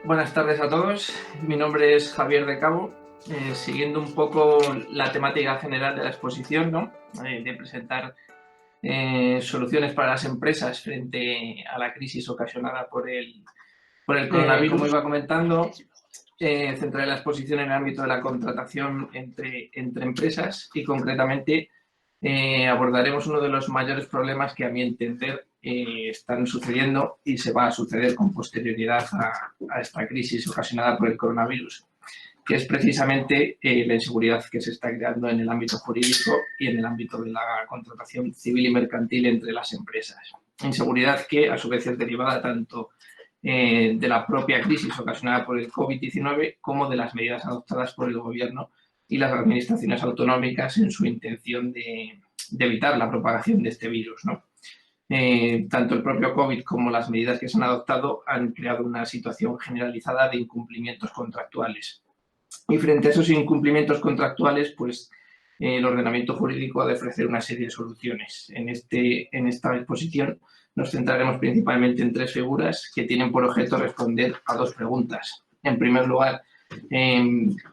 Buenas tardes a todos, mi nombre es Javier de Cabo. Siguiendo un poco la temática general de la exposición, ¿no? De presentar soluciones para las empresas frente a la crisis ocasionada por el coronavirus. Como iba comentando, centraré la exposición en el ámbito de la contratación entre empresas y concretamente abordaremos uno de los mayores problemas que a mi entender están sucediendo y se va a suceder con posterioridad a esta crisis ocasionada por el coronavirus, que es precisamente la inseguridad que se está creando en el ámbito jurídico y en el ámbito de la contratación civil y mercantil entre las empresas. Inseguridad que a su vez es derivada tanto de la propia crisis ocasionada por el COVID-19 como de las medidas adoptadas por el Gobierno y las administraciones autonómicas en su intención de evitar la propagación de este virus, ¿no? Tanto el propio COVID como las medidas que se han adoptado han creado una situación generalizada de incumplimientos contractuales. Y frente a esos incumplimientos contractuales, pues el ordenamiento jurídico ha de ofrecer una serie de soluciones. En esta exposición nos centraremos principalmente en tres figuras que tienen por objeto responder a dos preguntas. En primer lugar,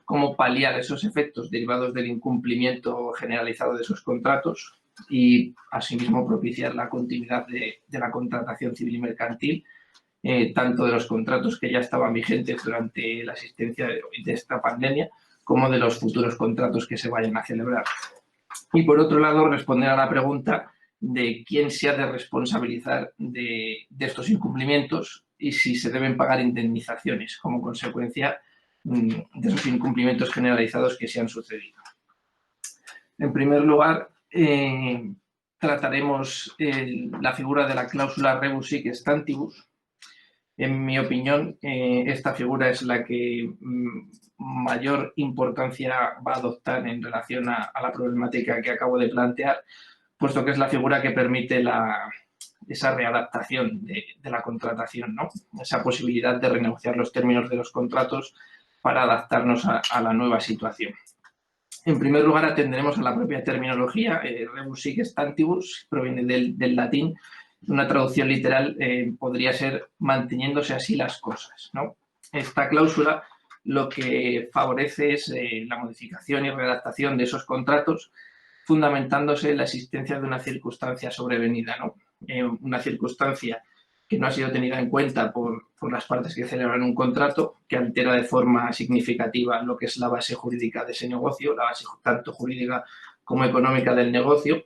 cómo paliar esos efectos derivados del incumplimiento generalizado de esos contratos y, asimismo, propiciar la continuidad de la contratación civil y mercantil, tanto de los contratos que ya estaban vigentes durante la existencia de esta pandemia como de los futuros contratos que se vayan a celebrar. Y, por otro lado, responder a la pregunta de quién se ha de responsabilizar de estos incumplimientos y si se deben pagar indemnizaciones como consecuencia de esos incumplimientos generalizados que se han sucedido. En primer lugar, trataremos la figura de la cláusula rebus sic stantibus. En mi opinión, esta figura es la que mayor importancia va a adoptar en relación a la problemática que acabo de plantear, puesto que es la figura que permite esa readaptación de la contratación, ¿no? Esa posibilidad de renegociar los términos de los contratos para adaptarnos a la nueva situación. En primer lugar, atenderemos a la propia terminología. Rebus sic stantibus proviene del latín. Una traducción literal podría ser manteniéndose así las cosas, ¿no? Esta cláusula lo que favorece es la modificación y redactación de esos contratos, fundamentándose en la existencia de una circunstancia sobrevenida, ¿no? Una circunstancia que no ha sido tenida en cuenta por las partes que celebran un contrato, que altera de forma significativa lo que es la base jurídica de ese negocio, la base tanto jurídica como económica del negocio,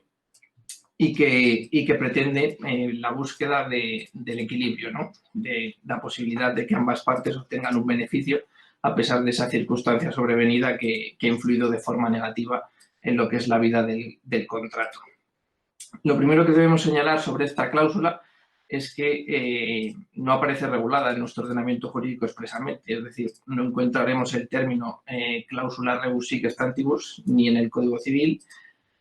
y que pretende la búsqueda del equilibrio, ¿no? De la posibilidad de que ambas partes obtengan un beneficio a pesar de esa circunstancia sobrevenida que ha influido de forma negativa en lo que es la vida del contrato. Lo primero que debemos señalar sobre esta cláusula es que no aparece regulada en nuestro ordenamiento jurídico expresamente, es decir, no encontraremos el término cláusula rebus sic stantibus ni en el Código Civil,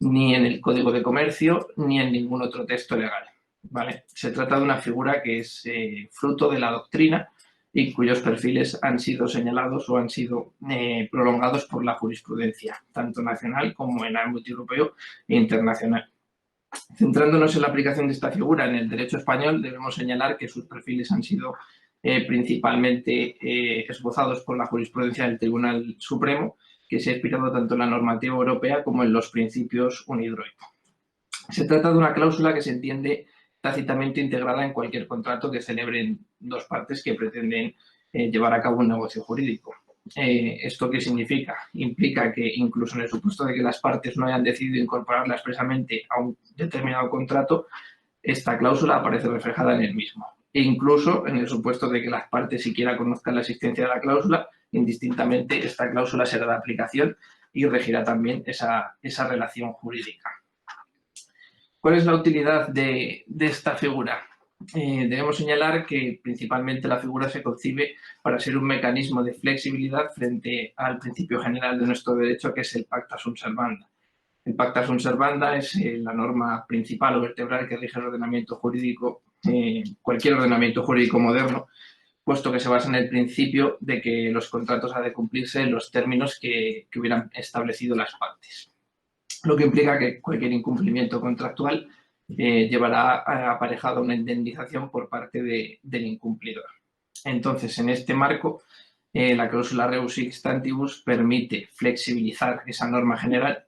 ni en el Código de Comercio, ni en ningún otro texto legal, ¿vale? Se trata de una figura que es fruto de la doctrina y cuyos perfiles han sido señalados o han sido prolongados por la jurisprudencia, tanto nacional como en el ámbito europeo e internacional. Centrándonos en la aplicación de esta figura en el derecho español, debemos señalar que sus perfiles han sido principalmente esbozados por la jurisprudencia del Tribunal Supremo, que se ha inspirado tanto en la normativa europea como en los principios UNIDROIT. Se trata de una cláusula que se entiende tácitamente integrada en cualquier contrato que celebren dos partes que pretenden llevar a cabo un negocio jurídico. ¿Esto qué significa? Implica que incluso en el supuesto de que las partes no hayan decidido incorporarla expresamente a un determinado contrato, esta cláusula aparece reflejada en el mismo. E incluso en el supuesto de que las partes siquiera conozcan la existencia de la cláusula, indistintamente esta cláusula será de aplicación y regirá también esa relación jurídica. ¿Cuál es la utilidad de esta figura? Debemos señalar que principalmente la figura se concibe para ser un mecanismo de flexibilidad frente al principio general de nuestro derecho, que es el pacta sunt servanda. El pacta sunt servanda es la norma principal o vertebral que rige el ordenamiento jurídico, cualquier ordenamiento jurídico moderno, puesto que se basa en el principio de que los contratos han de cumplirse en los términos que hubieran establecido las partes. Lo que implica que cualquier incumplimiento contractual llevará aparejada una indemnización por parte del incumplidor. Entonces, en este marco, la cláusula rebus sic stantibus permite flexibilizar esa norma general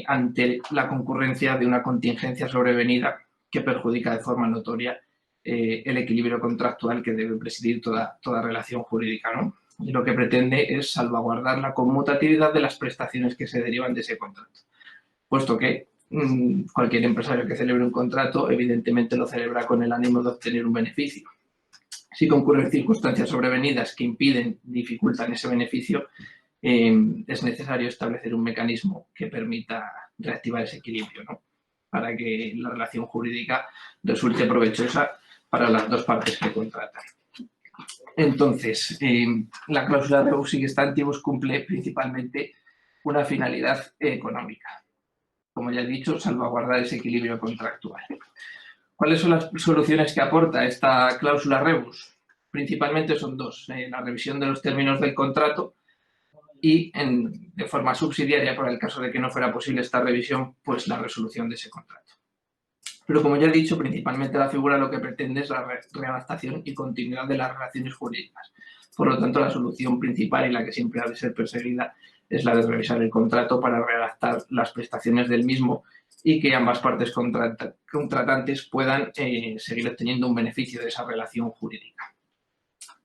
ante la concurrencia de una contingencia sobrevenida que perjudica de forma notoria el equilibrio contractual que debe presidir toda relación jurídica, ¿no? Y lo que pretende es salvaguardar la conmutatividad de las prestaciones que se derivan de ese contrato, puesto que cualquier empresario que celebre un contrato evidentemente lo celebra con el ánimo de obtener un beneficio. Si concurren circunstancias sobrevenidas que impiden, dificultan ese beneficio, es necesario establecer un mecanismo que permita reactivar ese equilibrio, ¿no? Para que la relación jurídica resulte provechosa para las dos partes que contratan. Entonces, la cláusula rebus sic stantibus cumple principalmente una finalidad económica. Como ya he dicho, salvaguardar ese equilibrio contractual. ¿Cuáles son las soluciones que aporta esta cláusula rebus? Principalmente son dos: la revisión de los términos del contrato y, de forma subsidiaria, para el caso de que no fuera posible esta revisión, pues la resolución de ese contrato. Pero, como ya he dicho, principalmente la figura lo que pretende es la readaptación y continuidad de las relaciones jurídicas. Por lo tanto, la solución principal y la que siempre ha de ser perseguida es la de revisar el contrato para readaptar las prestaciones del mismo y que ambas partes contratantes puedan seguir obteniendo un beneficio de esa relación jurídica.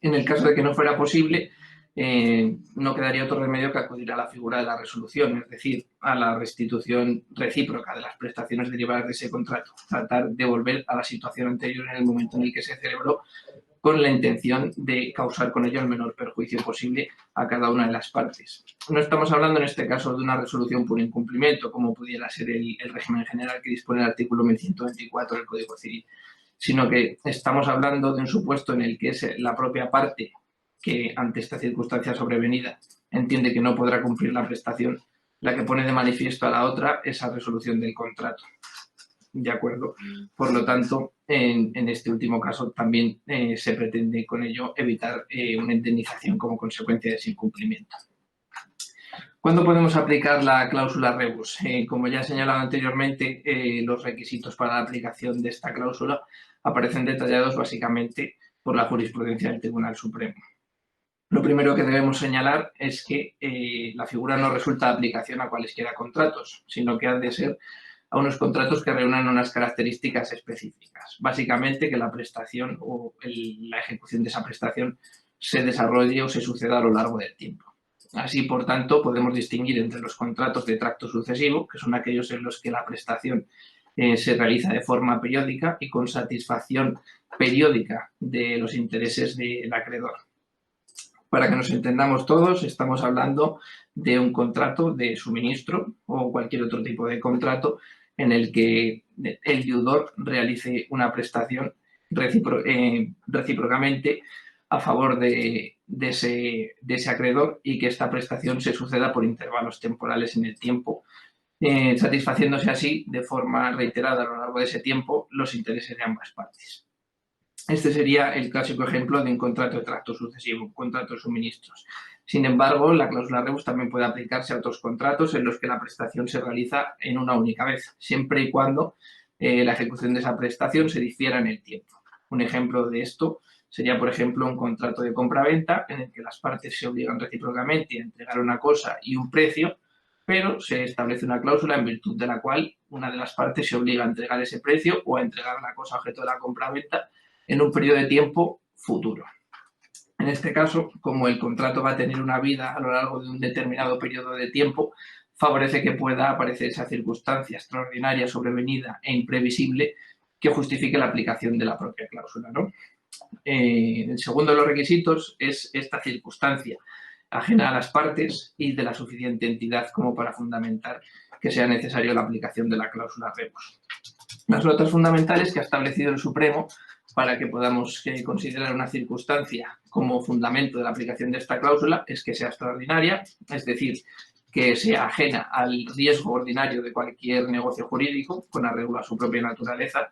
En el caso de que no fuera posible, no quedaría otro remedio que acudir a la figura de la resolución, es decir, a la restitución recíproca de las prestaciones derivadas de ese contrato, tratar de volver a la situación anterior en el momento en el que se celebró, con la intención de causar con ello el menor perjuicio posible a cada una de las partes. No estamos hablando en este caso de una resolución por incumplimiento, como pudiera ser el régimen general que dispone el artículo 1124 del Código Civil, sino que estamos hablando de un supuesto en el que es la propia parte que, ante esta circunstancia sobrevenida, entiende que no podrá cumplir la prestación, la que pone de manifiesto a la otra esa resolución del contrato. ¿De acuerdo? Por lo tanto, en este último caso también se pretende con ello evitar una indemnización como consecuencia de ese incumplimiento. ¿Cuándo podemos aplicar la cláusula rebus? Como ya he señalado anteriormente, los requisitos para la aplicación de esta cláusula aparecen detallados básicamente por la jurisprudencia del Tribunal Supremo. Lo primero que debemos señalar es que la figura no resulta de aplicación a cualesquiera contratos, sino que ha de ser a unos contratos que reúnan unas características específicas. Básicamente, que la prestación o la ejecución de esa prestación se desarrolle o se suceda a lo largo del tiempo. Así, por tanto, podemos distinguir entre los contratos de tracto sucesivo, que son aquellos en los que la prestación se realiza de forma periódica y con satisfacción periódica de los intereses del acreedor. Para que nos entendamos todos, estamos hablando de un contrato de suministro o cualquier otro tipo de contrato en el que el deudor realice una prestación recíprocamente a favor de ese acreedor y que esta prestación se suceda por intervalos temporales en el tiempo, satisfaciéndose así de forma reiterada a lo largo de ese tiempo los intereses de ambas partes. Este sería el clásico ejemplo de un contrato de tracto sucesivo, un contrato de suministros. Sin embargo, la cláusula rebus también puede aplicarse a otros contratos en los que la prestación se realiza en una única vez, siempre y cuando la ejecución de esa prestación se difiera en el tiempo. Un ejemplo de esto sería, por ejemplo, un contrato de compra-venta en el que las partes se obligan recíprocamente a entregar una cosa y un precio, pero se establece una cláusula en virtud de la cual una de las partes se obliga a entregar ese precio o a entregar la cosa objeto de la compra-venta en un periodo de tiempo futuro. En este caso, como el contrato va a tener una vida a lo largo de un determinado periodo de tiempo, favorece que pueda aparecer esa circunstancia extraordinaria, sobrevenida e imprevisible que justifique la aplicación de la propia cláusula, ¿no? El segundo de los requisitos es esta circunstancia ajena a las partes y de la suficiente entidad como para fundamentar que sea necesaria la aplicación de la cláusula rebus. Las notas fundamentales que ha establecido el Supremo para que podamos considerar una circunstancia como fundamento de la aplicación de esta cláusula es que sea extraordinaria, es decir, que sea ajena al riesgo ordinario de cualquier negocio jurídico, con arreglo a su propia naturaleza.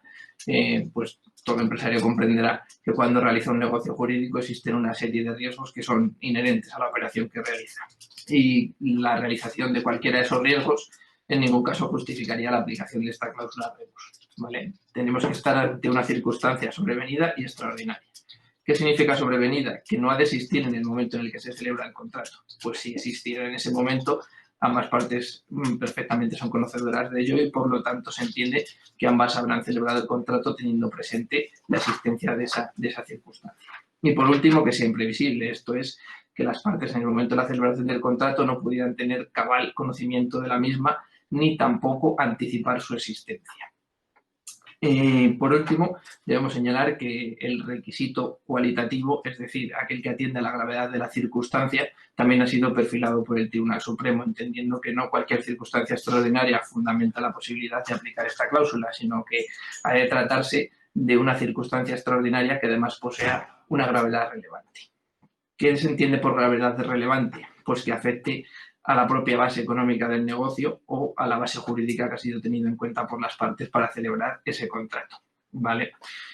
Pues todo empresario comprenderá que cuando realiza un negocio jurídico existen una serie de riesgos que son inherentes a la operación que realiza. Y la realización de cualquiera de esos riesgos en ningún caso justificaría la aplicación de esta cláusula rebus, ¿vale? Tenemos que estar ante una circunstancia sobrevenida y extraordinaria. ¿Qué significa sobrevenida? Que no ha de existir en el momento en el que se celebra el contrato. Pues si existiera en ese momento, ambas partes perfectamente son conocedoras de ello y por lo tanto se entiende que ambas habrán celebrado el contrato teniendo presente la existencia de esa circunstancia. Y por último, que sea imprevisible, esto es que las partes en el momento de la celebración del contrato no pudieran tener cabal conocimiento de la misma ni tampoco anticipar su existencia. Por último, debemos señalar que el requisito cualitativo, es decir, aquel que atiende a la gravedad de la circunstancia, también ha sido perfilado por el Tribunal Supremo, entendiendo que no cualquier circunstancia extraordinaria fundamenta la posibilidad de aplicar esta cláusula, sino que ha de tratarse de una circunstancia extraordinaria que además posea una gravedad relevante. ¿Qué se entiende por gravedad relevante? Pues que afecte a la propia base económica del negocio o a la base jurídica que ha sido tenida en cuenta por las partes para celebrar ese contrato, ¿vale?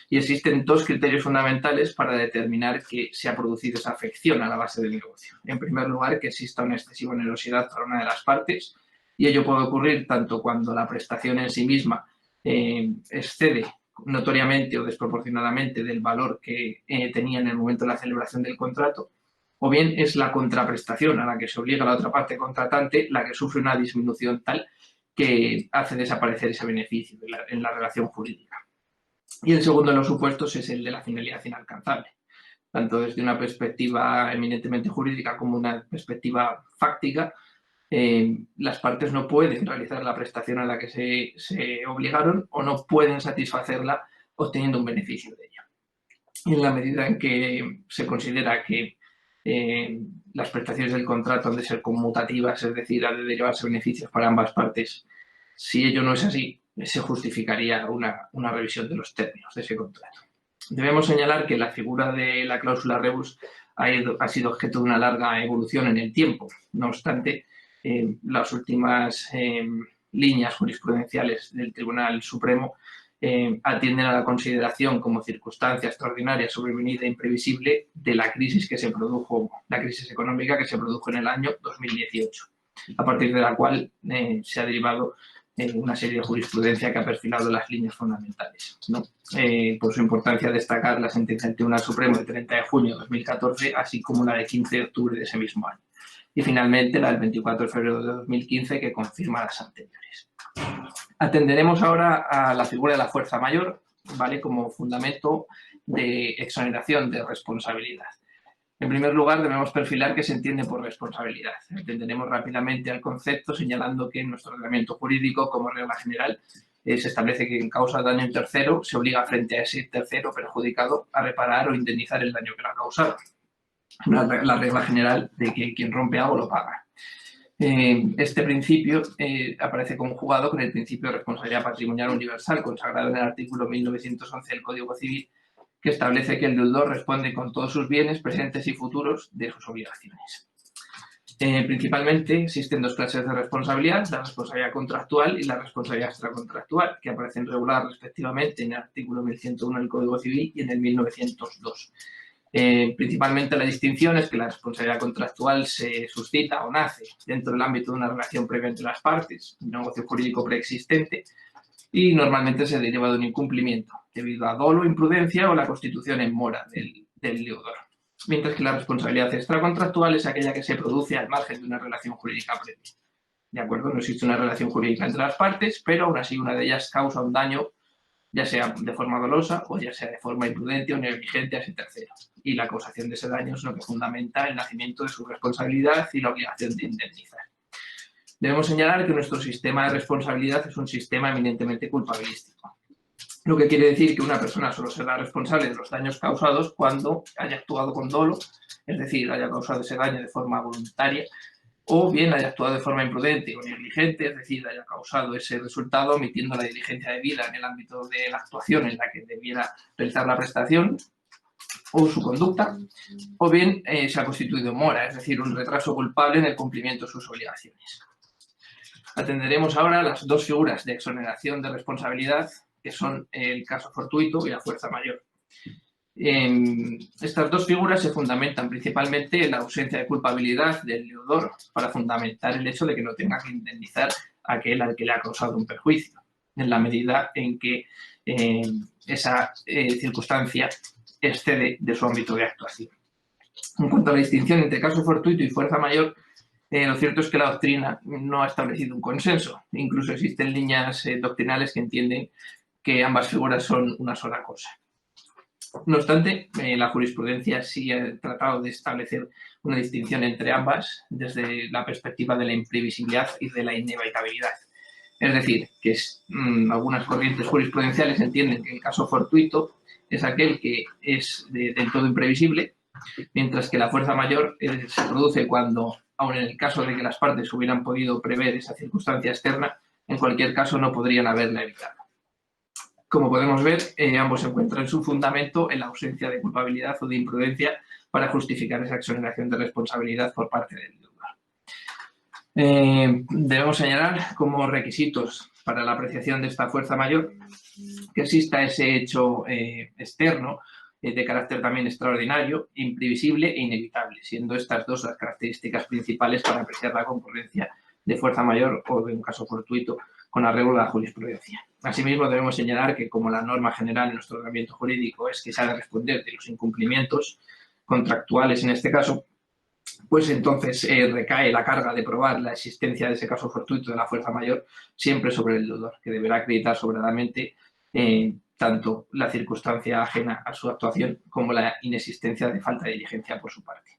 Y existen dos criterios fundamentales para determinar que se ha producido esa afección a la base del negocio. En primer lugar, que exista una excesiva onerosidad para una de las partes, y ello puede ocurrir tanto cuando la prestación en sí misma excede notoriamente o desproporcionadamente del valor que tenía en el momento de la celebración del contrato, o bien es la contraprestación a la que se obliga la otra parte contratante la que sufre una disminución tal que hace desaparecer ese beneficio en la relación jurídica. Y el segundo de los supuestos es el de la finalidad inalcanzable, tanto desde una perspectiva eminentemente jurídica como una perspectiva fáctica. Las partes no pueden realizar la prestación a la que se obligaron o no pueden satisfacerla obteniendo un beneficio de ella. Y en la medida en que se considera que las prestaciones del contrato han de ser conmutativas, es decir, han de derivarse beneficios para ambas partes, si ello no es así, se justificaría una revisión de los términos de ese contrato. Debemos señalar que la figura de la cláusula rebus ha sido objeto de una larga evolución en el tiempo. No obstante, las últimas líneas jurisprudenciales del Tribunal Supremo atienden a la consideración como circunstancia extraordinaria, sobrevenida e imprevisible de la crisis que se produjo, la crisis económica que se produjo en el año 2018, a partir de la cual se ha derivado una serie de jurisprudencia que ha perfilado las líneas fundamentales, ¿no? Por su importancia destacar la sentencia del Tribunal Supremo del 30 de junio de 2014, así como la de 15 de octubre de ese mismo año. Y finalmente la del 24 de febrero de 2015 que confirma las anteriores. Atenderemos ahora a la figura de la fuerza mayor, ¿vale?, como fundamento de exoneración de responsabilidad. En primer lugar, debemos perfilar qué se entiende por responsabilidad. Entenderemos rápidamente el concepto señalando que en nuestro ordenamiento jurídico, como regla general, se establece que en causa de daño en tercero se obliga frente a ese tercero perjudicado a reparar o indemnizar el daño que le ha causado. La regla general de que quien rompe algo lo paga. Este principio aparece conjugado con el principio de responsabilidad patrimonial universal consagrado en el artículo 1911 del Código Civil, que establece que el deudor responde con todos sus bienes presentes y futuros de sus obligaciones. Principalmente existen dos clases de responsabilidad, la responsabilidad contractual y la responsabilidad extracontractual, que aparecen reguladas respectivamente en el artículo 1101 del Código Civil y en el 1902. Principalmente la distinción es que la responsabilidad contractual se suscita o nace dentro del ámbito de una relación previa entre las partes, un negocio jurídico preexistente, y normalmente se deriva de un incumplimiento debido a dolo, imprudencia o la constitución en mora del deudor. Mientras que la responsabilidad extracontractual es aquella que se produce al margen de una relación jurídica previa. ¿De acuerdo? No existe una relación jurídica entre las partes, pero aún así una de ellas causa un daño, ya sea de forma dolosa o ya sea de forma imprudente o negligente a ese tercero. Y la causación de ese daño es lo que fundamenta el nacimiento de su responsabilidad y la obligación de indemnizar. Debemos señalar que nuestro sistema de responsabilidad es un sistema eminentemente culpabilístico, lo que quiere decir que una persona solo será responsable de los daños causados cuando haya actuado con dolo, es decir, haya causado ese daño de forma voluntaria, o bien haya actuado de forma imprudente o negligente, es decir, haya causado ese resultado omitiendo la diligencia debida en el ámbito de la actuación en la que debiera realizar la prestación o su conducta, o bien se ha constituido mora, es decir, un retraso culpable en el cumplimiento de sus obligaciones. Atenderemos ahora las dos figuras de exoneración de responsabilidad, que son el caso fortuito y la fuerza mayor. Estas dos figuras se fundamentan principalmente en la ausencia de culpabilidad del deudor para fundamentar el hecho de que no tenga que indemnizar a aquel al que le ha causado un perjuicio, en la medida en que esa circunstancia excede de su ámbito de actuación. En cuanto a la distinción entre caso fortuito y fuerza mayor, lo cierto es que la doctrina no ha establecido un consenso. Incluso existen líneas doctrinales que entienden que ambas figuras son una sola cosa. No obstante, la jurisprudencia sí ha tratado de establecer una distinción entre ambas desde la perspectiva de la imprevisibilidad y de la inevitabilidad. Es decir, que algunas corrientes jurisprudenciales entienden que el caso fortuito es aquel que es del todo imprevisible, mientras que la fuerza mayor se produce cuando, aun en el caso de que las partes hubieran podido prever esa circunstancia externa, en cualquier caso no podrían haberla evitado. Como podemos ver, ambos encuentran su fundamento en la ausencia de culpabilidad o de imprudencia para justificar esa exoneración de responsabilidad por parte del deudor. Debemos señalar como requisitos para la apreciación de esta fuerza mayor que exista ese hecho externo de carácter también extraordinario, imprevisible e inevitable, siendo estas dos las características principales para apreciar la concurrencia de fuerza mayor o de un caso fortuito con arreglo a la jurisprudencia. Asimismo, debemos señalar que como la norma general en nuestro ordenamiento jurídico es que se ha de responder de los incumplimientos contractuales en este caso, pues entonces recae la carga de probar la existencia de ese caso fortuito de la fuerza mayor siempre sobre el deudor, que deberá acreditar sobradamente tanto la circunstancia ajena a su actuación como la inexistencia de falta de diligencia por su parte.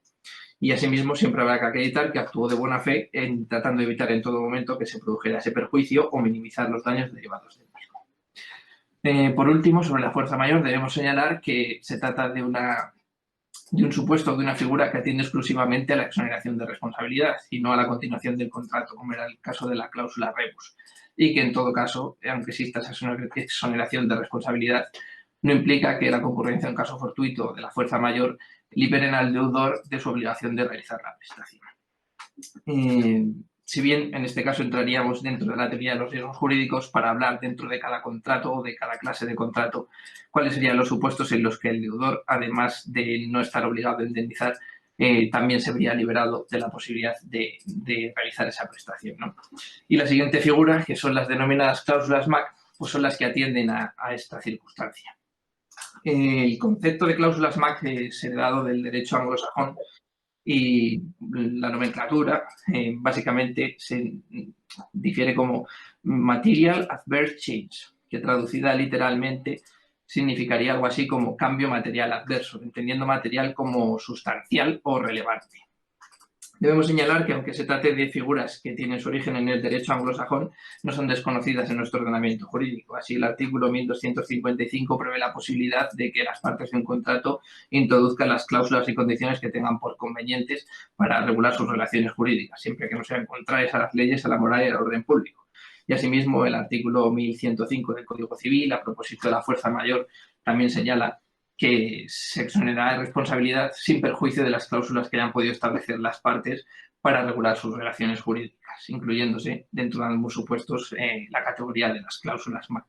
Y asimismo siempre habrá que acreditar que actuó de buena fe en tratando de evitar en todo momento que se produjera ese perjuicio o minimizar los daños derivados del mismo. Por último, sobre la fuerza mayor debemos señalar que se trata de un supuesto, de una figura que atiende exclusivamente a la exoneración de responsabilidad y no a la continuación del contrato, como era el caso de la cláusula rebus. Y que en todo caso, aunque exista esa exoneración de responsabilidad, no implica que la concurrencia en caso fortuito de la fuerza mayor liberen al deudor de su obligación de realizar la prestación. Si bien en este caso entraríamos dentro de la teoría de los riesgos jurídicos para hablar dentro de cada contrato o de cada clase de contrato cuáles serían los supuestos en los que el deudor, además de no estar obligado a indemnizar, también se vería liberado de la posibilidad de realizar esa prestación, ¿no? Y la siguiente figura, que son las denominadas cláusulas MAC, pues son las que atienden a esta circunstancia. El concepto de cláusulas MAC es heredado del derecho anglosajón y la nomenclatura básicamente se difiere como Material Adverse Change, que traducida literalmente significaría algo así como cambio material adverso, entendiendo material como sustancial o relevante. Debemos señalar que aunque se trate de figuras que tienen su origen en el derecho anglosajón, no son desconocidas en nuestro ordenamiento jurídico. Así, el artículo 1255 prevé la posibilidad de que las partes de un contrato introduzcan las cláusulas y condiciones que tengan por convenientes para regular sus relaciones jurídicas, siempre que no sean contrarias a las leyes, a la moral y al orden público. Y asimismo, el artículo 1105 del Código Civil, a propósito de la fuerza mayor, también señala que se exonerará de responsabilidad sin perjuicio de las cláusulas que hayan podido establecer las partes para regular sus relaciones jurídicas, incluyéndose dentro de ambos supuestos la categoría de las cláusulas MAC.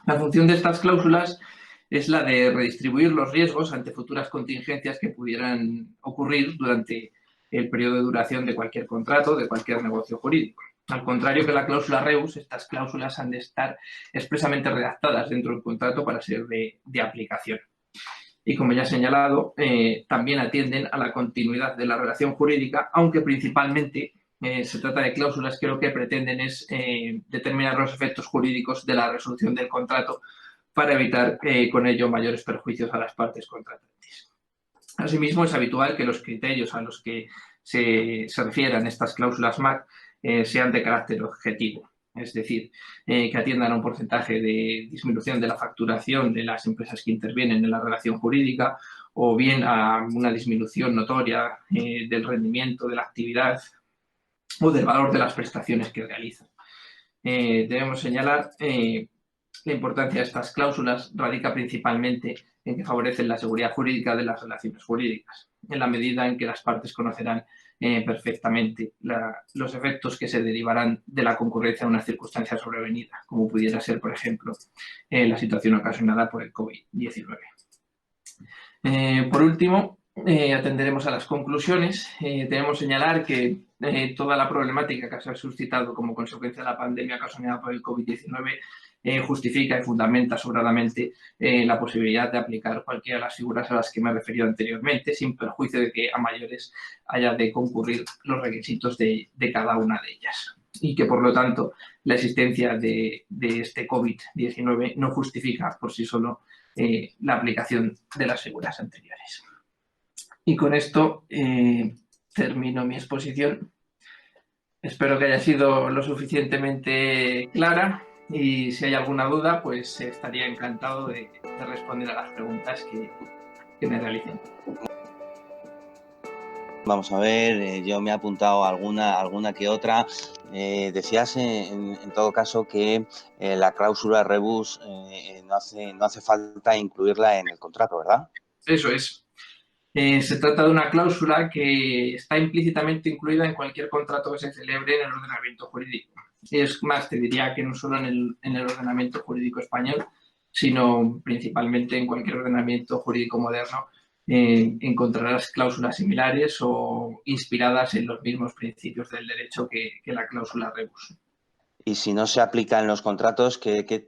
La función de estas cláusulas es la de redistribuir los riesgos ante futuras contingencias que pudieran ocurrir durante el periodo de duración de cualquier contrato, de cualquier negocio jurídico. Al contrario que la cláusula rebus, estas cláusulas han de estar expresamente redactadas dentro del contrato para ser de aplicación. Y como ya he señalado, también atienden a la continuidad de la relación jurídica, aunque principalmente se trata de cláusulas que lo que pretenden es determinar los efectos jurídicos de la resolución del contrato para evitar con ello mayores perjuicios a las partes contratantes. Asimismo, es habitual que los criterios a los que se refieran estas cláusulas MAC sean de carácter objetivo. Es decir, que atiendan a un porcentaje de disminución de la facturación de las empresas que intervienen en la relación jurídica o bien a una disminución notoria del rendimiento de la actividad o del valor de las prestaciones que realizan. Debemos señalar la importancia de estas cláusulas radica principalmente en que favorecen la seguridad jurídica de las relaciones jurídicas, en la medida en que las partes conocerán perfectamente los efectos que se derivarán de la concurrencia de una circunstancia sobrevenida, como pudiera ser, por ejemplo, la situación ocasionada por el COVID-19. Por último, atenderemos a las conclusiones. Debemos señalar que toda la problemática que se ha suscitado como consecuencia de la pandemia ocasionada por el COVID-19 justifica y fundamenta sobradamente la posibilidad de aplicar cualquiera de las figuras a las que me he referido anteriormente, sin perjuicio de que a mayores haya de concurrir los requisitos de cada una de ellas. Y que, por lo tanto, la existencia de este COVID-19 no justifica por sí solo la aplicación de las figuras anteriores. Y con esto termino mi exposición. Espero que haya sido lo suficientemente clara y si hay alguna duda, pues estaría encantado de responder a las preguntas que me realicen. Vamos a ver, yo me he apuntado alguna que otra. Decías en todo caso que la cláusula rebus no hace falta incluirla en el contrato, ¿verdad? Eso es. Se trata de una cláusula que está implícitamente incluida en cualquier contrato que se celebre en el ordenamiento jurídico. Es más, te diría que no solo en el ordenamiento jurídico español, sino principalmente en cualquier ordenamiento jurídico moderno, encontrarás cláusulas similares o inspiradas en los mismos principios del derecho que la cláusula rebus. Y si no se aplica en los contratos, ¿qué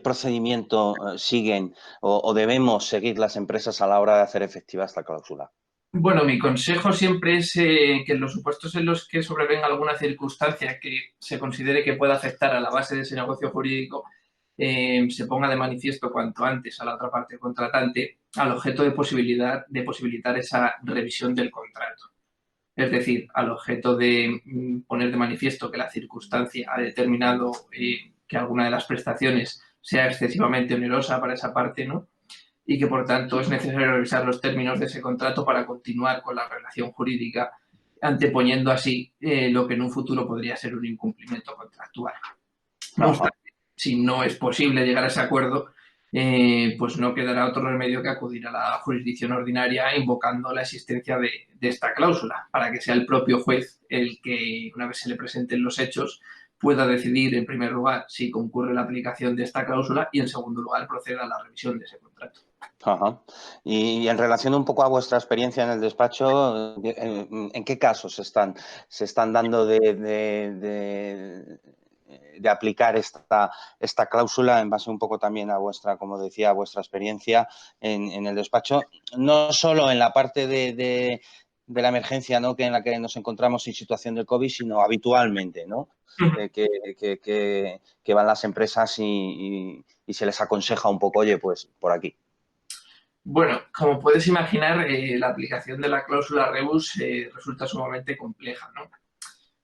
procedimiento siguen o debemos seguir las empresas a la hora de hacer efectiva esta cláusula? Bueno, mi consejo siempre es que en los supuestos en los que sobrevenga alguna circunstancia que se considere que pueda afectar a la base de ese negocio jurídico, se ponga de manifiesto cuanto antes a la otra parte contratante al objeto de posibilitar esa revisión del contrato. Es decir, al objeto de poner de manifiesto que la circunstancia ha determinado que alguna de las prestaciones sea excesivamente onerosa para esa parte, ¿no? Y que, por tanto, es necesario revisar los términos de ese contrato para continuar con la relación jurídica, anteponiendo así lo que en un futuro podría ser un incumplimiento contractual. No obstante, si no es posible llegar a ese acuerdo, pues no quedará otro remedio que acudir a la jurisdicción ordinaria invocando la existencia de esta cláusula, para que sea el propio juez el que, una vez se le presenten los hechos, pueda decidir, en primer lugar, si concurre la aplicación de esta cláusula y, en segundo lugar, proceda a la revisión de ese contrato. Ajá. Y en relación un poco a vuestra experiencia en el despacho, ¿en qué casos se están dando de aplicar esta cláusula en base un poco también a vuestra, como decía, a vuestra experiencia en el despacho? No solo en la parte de la emergencia, ¿no?, que en la que nos encontramos en situación de COVID, sino habitualmente, ¿no? Que van las empresas y se les aconseja un poco, oye, pues por aquí. Bueno, como puedes imaginar, la aplicación de la cláusula rebus resulta sumamente compleja, ¿no?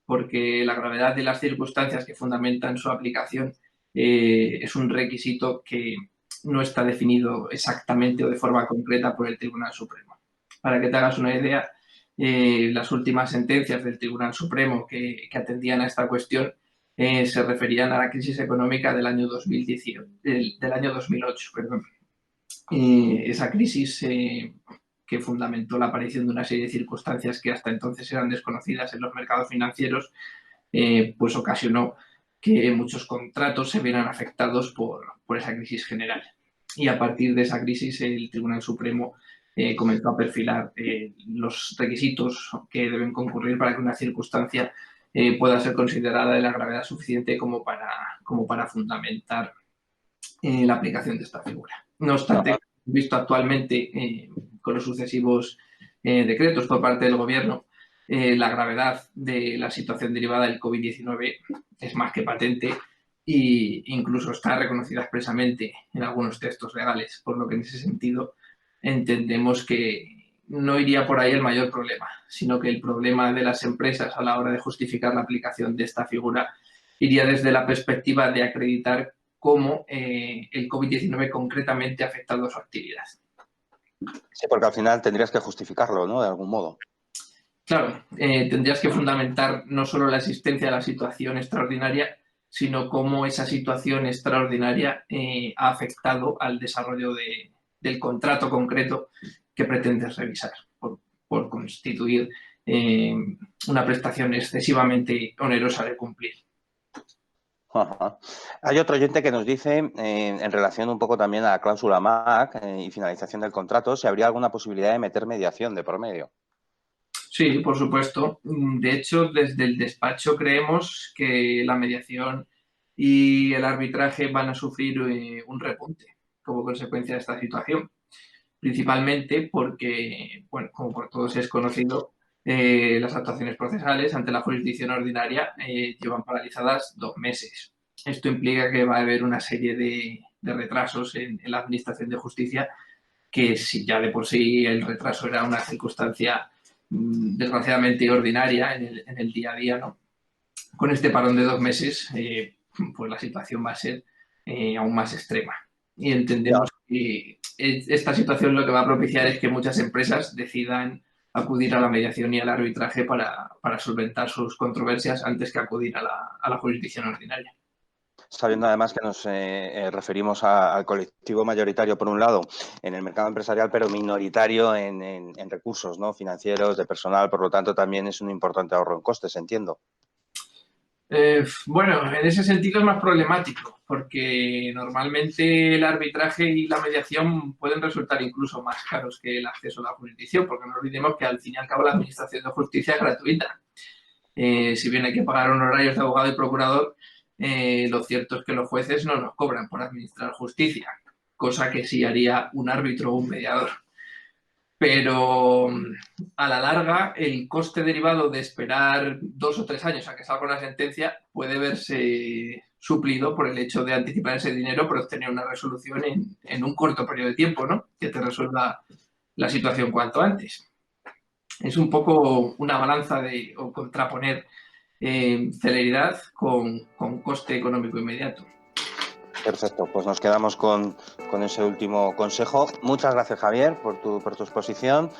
Porque la gravedad de las circunstancias que fundamentan su aplicación es un requisito que no está definido exactamente o de forma concreta por el Tribunal Supremo. Para que te hagas una idea, las últimas sentencias del Tribunal Supremo que atendían a esta cuestión se referían a la crisis económica del año 2018, del año 2008, perdón. Esa crisis que fundamentó la aparición de una serie de circunstancias que hasta entonces eran desconocidas en los mercados financieros, pues ocasionó que muchos contratos se vieran afectados por esa crisis general. Y a partir de esa crisis, el Tribunal Supremo comenzó a perfilar los requisitos que deben concurrir para que una circunstancia pueda ser considerada de la gravedad suficiente como para fundamentar la aplicación de esta figura. No obstante, visto actualmente con los sucesivos decretos por parte del Gobierno, la gravedad de la situación derivada del COVID-19 es más que patente e incluso está reconocida expresamente en algunos textos legales, por lo que en ese sentido entendemos que no iría por ahí el mayor problema, sino que el problema de las empresas a la hora de justificar la aplicación de esta figura iría desde la perspectiva de acreditar cómo el COVID-19 concretamente ha afectado a su actividad. Sí, porque al final tendrías que justificarlo, ¿no?, de algún modo. Claro, tendrías que fundamentar no solo la existencia de la situación extraordinaria, sino cómo esa situación extraordinaria ha afectado al desarrollo del contrato concreto que pretendes revisar, por constituir una prestación excesivamente onerosa de cumplir. Ajá. Hay otro oyente que nos dice, en relación un poco también a la cláusula MAC y finalización del contrato, si habría alguna posibilidad de meter mediación de por medio. Sí, por supuesto. De hecho, desde el despacho creemos que la mediación y el arbitraje van a sufrir un repunte como consecuencia de esta situación. Principalmente porque, bueno, como por todos es conocido, las actuaciones procesales ante la jurisdicción ordinaria llevan paralizadas 2 meses. Esto implica que va a haber una serie de retrasos en la Administración de Justicia, que si ya de por sí el retraso era una circunstancia desgraciadamente ordinaria en el día a día, ¿no? Con este parón de 2 meses, pues la situación va a ser aún más extrema. Y entendemos que esta situación lo que va a propiciar es que muchas empresas decidan acudir a la mediación y al arbitraje para solventar sus controversias antes que acudir a la jurisdicción ordinaria. Sabiendo además que nos referimos al colectivo mayoritario, por un lado, en el mercado empresarial, pero minoritario en recursos, ¿no?, financieros, de personal, por lo tanto, también es un importante ahorro en costes, entiendo. Bueno, en ese sentido es más problemático, porque normalmente el arbitraje y la mediación pueden resultar incluso más caros que el acceso a la jurisdicción, porque no olvidemos que al fin y al cabo la Administración de Justicia es gratuita. Si bien hay que pagar honorarios de abogado y procurador, lo cierto es que los jueces no nos cobran por administrar justicia, cosa que sí haría un árbitro o un mediador. Pero a la larga, el coste derivado de esperar 2 o 3 años a que salga una sentencia puede verse suplido por el hecho de anticipar ese dinero para obtener una resolución en un corto periodo de tiempo, ¿no?, que te resuelva la situación cuanto antes. Es un poco una balanza o contraponer celeridad con coste económico inmediato. Perfecto, pues nos quedamos con ese último consejo. Muchas gracias, Javier, por tu exposición.